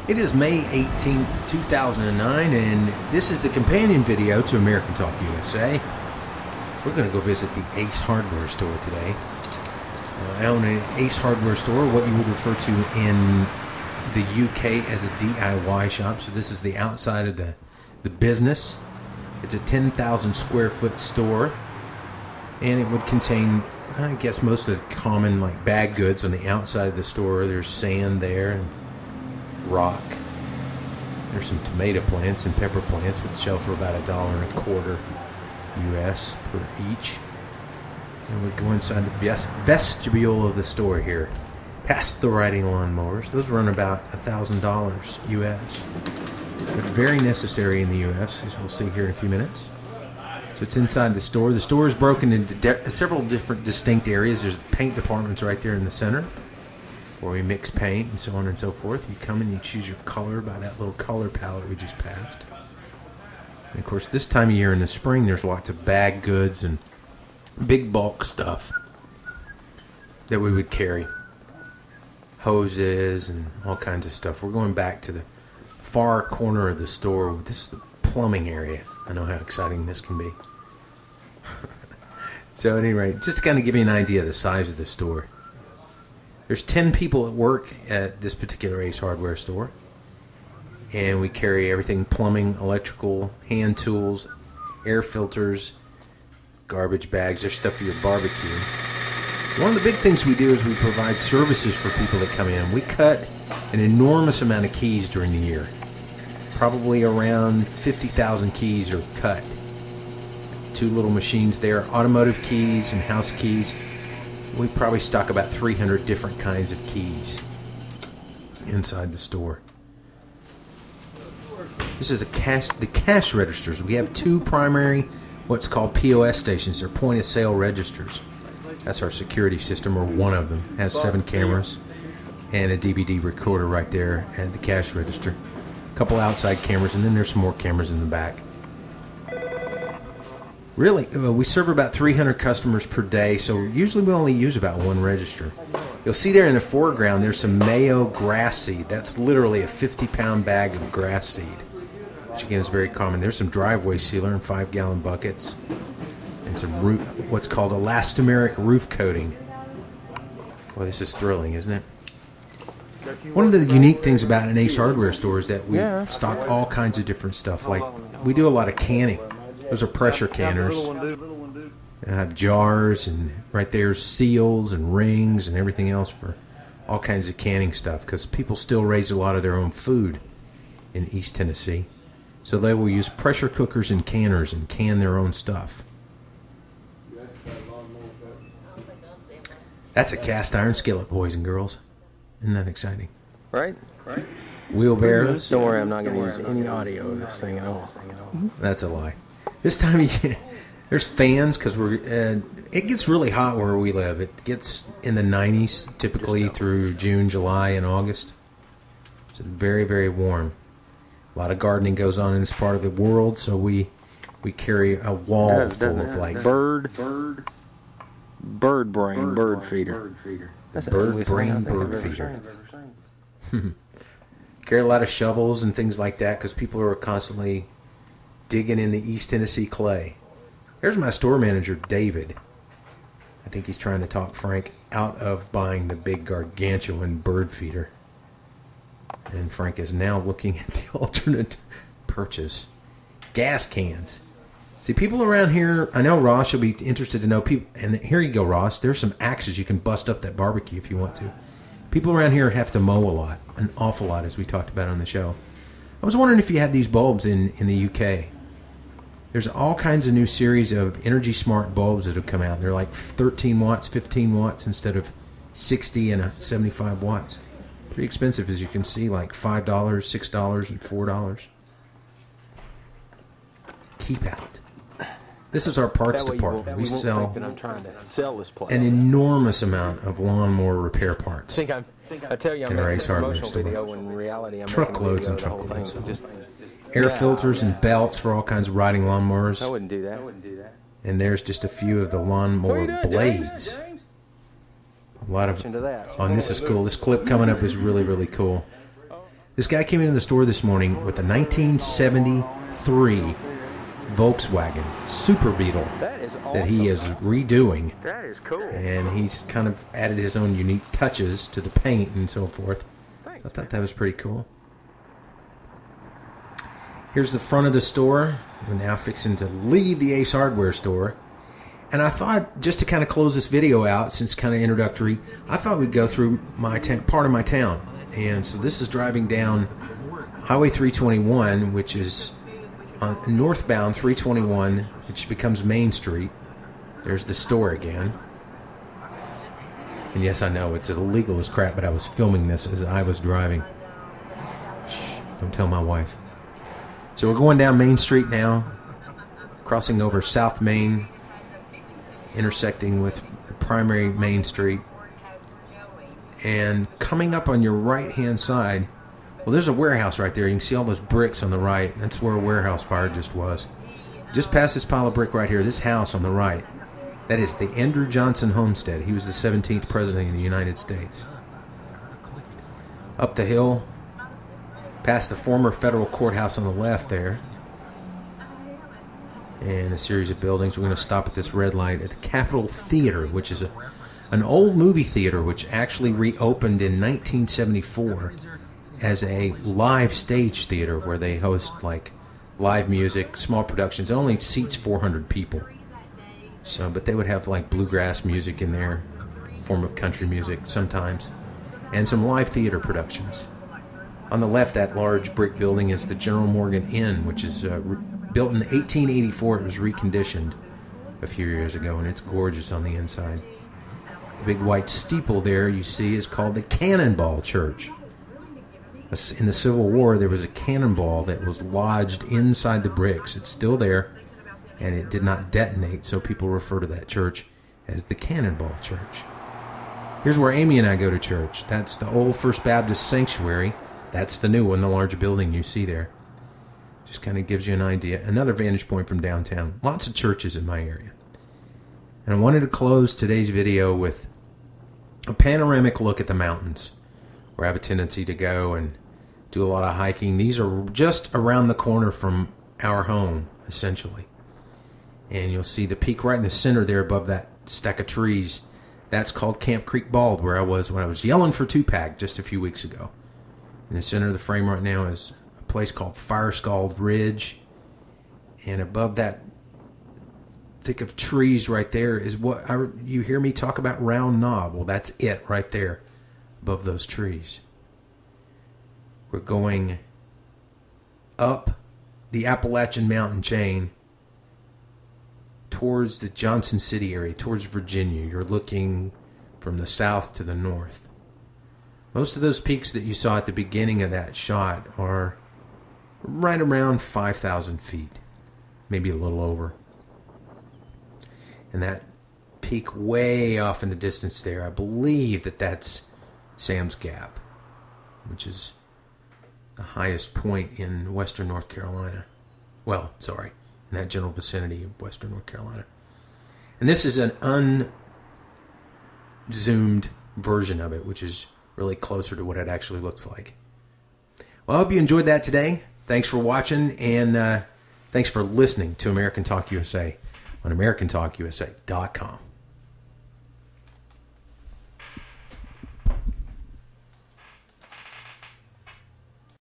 It is May 18th, 2009, and this is the companion video to American Talk USA. We're going to go visit the Ace Hardware store today. I own an Ace Hardware store, what you would refer to in the UK as a DIY shop. So this is the outside of the business. It's a 10,000 square foot store, and it would contain, I guess, most of the common like bag goods on the outside of the store. There's sand there and rock. There's some tomato plants and pepper plants, which sell for about $1.25 US per each. And we go inside the vestibule of the store here, past the riding lawnmowers. Those run about $1,000 US, but very necessary in the US, as we'll see here in a few minutes. So it's inside the store. The store is broken into several different distinct areas. There's paint departments right there in the center, where we mix paint and so on and so forth. You come and you choose your color by that little color palette we just passed. And of course, this time of year in the spring, there's lots of bag goods and big bulk stuff that we would carry. Hoses and all kinds of stuff. We're going back to the far corner of the store. This is the plumbing area. I know how exciting this can be. So at any rate, just to kind of give you an idea of the size of the store. There's 10 people at work at this particular Ace Hardware store, and we carry everything: plumbing, electrical, hand tools, air filters, garbage bags. There's stuff for your barbecue. One of the big things we do is we provide services for people that come in. We cut an enormous amount of keys during the year. Probably around 50,000 keys are cut. Two little machines there, automotive keys and house keys. We probably stock about 300 different kinds of keys inside the store. This is the cash registers. We have two primary, what's called POS stations. They're point of sale registers. That's our security system, or one of them. It has 7 cameras and a DVD recorder right there at the cash register. A couple outside cameras, and then there's some more cameras in the back. Really, we serve about 300 customers per day, so usually we only use about one register. You'll see there in the foreground, there's some Mayo grass seed. That's literally a 50-pound bag of grass seed, which again is very common. There's some driveway sealer in 5-gallon buckets, and some what's called elastomeric roof coating. Well, this is thrilling, isn't it? One of the unique things about an Ace Hardware store is that we stock all kinds of different stuff. Like, we do a lot of canning. Those are pressure canners. Jars, and right there's seals and rings and everything else for all kinds of canning stuff, because people still raise a lot of their own food in East Tennessee. So they will use pressure cookers and canners and can their own stuff. That's a cast iron skillet, boys and girls. Isn't that exciting? Right? Wheelbarrows. Don't worry, I'm not going to use any audio of this thing at all. That's a lie. This time of year, there's fans, because it gets really hot where we live. It gets in the 90s typically through June, July, and August. It's very, very warm. A lot of gardening goes on in this part of the world, so we carry a wall full of like bird brain bird feeder. That's bird brain bird feeder. Carry a lot of shovels and things like that, because people are constantly digging in the East Tennessee clay. There's my store manager, David. I think he's trying to talk Frank out of buying the big gargantuan bird feeder. And Frank is now looking at the alternate purchase. Gas cans. See, people around here, I know Ross will be interested to know, people, and here you go, Ross. There's some axes you can bust up that barbecue if you want to. People around here have to mow a lot, an awful lot, as we talked about on the show. I was wondering if you had these bulbs in the UK. There's all kinds of new series of Energy Smart bulbs that have come out. They're like 13 watts, 15 watts instead of 60 and 75 watts. Pretty expensive, as you can see, like $5, $6, and $4. Keep out. This is our parts department. We sell an enormous amount of lawnmower repair parts. I tell you, I'm in our Ace Hardware store. Truckloads and truckloads. Air filters and belts for all kinds of riding lawnmowers. I wouldn't do that. And there's just a few of the lawnmower blades. A lot of. Oh, and this is cool. This clip coming up is really, really cool. This guy came into the store this morning with a 1973 Volkswagen Super Beetle That is awesome. that he is redoing. That is cool. And he's kind of added his own unique touches to the paint and so forth. I thought that was pretty cool. Here's the front of the store. We're now fixing to leave the Ace Hardware store. And I thought, just to kind of close this video out, since kind of introductory, I thought we'd go through my part of my town. And so this is driving down Highway 321, which is on northbound 321, which becomes Main Street. There's the store again. And yes, I know, it's illegal as crap, but I was filming this as I was driving. Shh, don't tell my wife. So we're going down Main Street now, crossing over South Main, intersecting with the primary Main Street. And coming up on your right-hand side, well, there's a warehouse right there. You can see all those bricks on the right. That's where a warehouse fire just was. Just past this pile of brick right here, this house on the right, that is the Andrew Johnson homestead. He was the 17th president of the United States. Up the hill, past the former federal courthouse on the left there, and a series of buildings. We're going to stop at this red light at the Capitol Theater, which is an old movie theater which actually reopened in 1974 as a live stage theater where they host like live music, small productions. It only seats 400 people. So, but they would have like bluegrass music in there, form of country music sometimes, and some live theater productions. On the left, that large brick building is the General Morgan Inn, which is built in 1884. It was reconditioned a few years ago, and it's gorgeous on the inside. The big white steeple there you see is called the Cannonball Church. In the Civil War, there was a cannonball that was lodged inside the bricks. It's still there, and it did not detonate, so people refer to that church as the Cannonball Church. Here's where Amy and I go to church. That's the old First Baptist Sanctuary. That's the new one, the large building you see there. Just kind of gives you an idea. Another vantage point from downtown. Lots of churches in my area. And I wanted to close today's video with a panoramic look at the mountains, where I have a tendency to go and do a lot of hiking. These are just around the corner from our home, essentially. And you'll see the peak right in the center there above that stack of trees. That's called Camp Creek Bald, where I was when I was yelling for Tupac just a few weeks ago. In the center of the frame right now is a place called Fire Scald Ridge. And above that thick of trees right there is what you hear me talk about, Round Knob. Well, that's it right there above those trees. We're going up the Appalachian Mountain chain towards the Johnson City area, towards Virginia. You're looking from the south to the north. Most of those peaks that you saw at the beginning of that shot are right around 5,000 feet, maybe a little over. And that peak way off in the distance there, I believe that's Sam's Gap, which is the highest point in western North Carolina. Well, sorry, in that general vicinity of western North Carolina. And this is an unzoomed version of it, which is really closer to what it actually looks like. Well, I hope you enjoyed that today. Thanks for watching, and thanks for listening to American Talk USA on AmericanTalkUSA.com.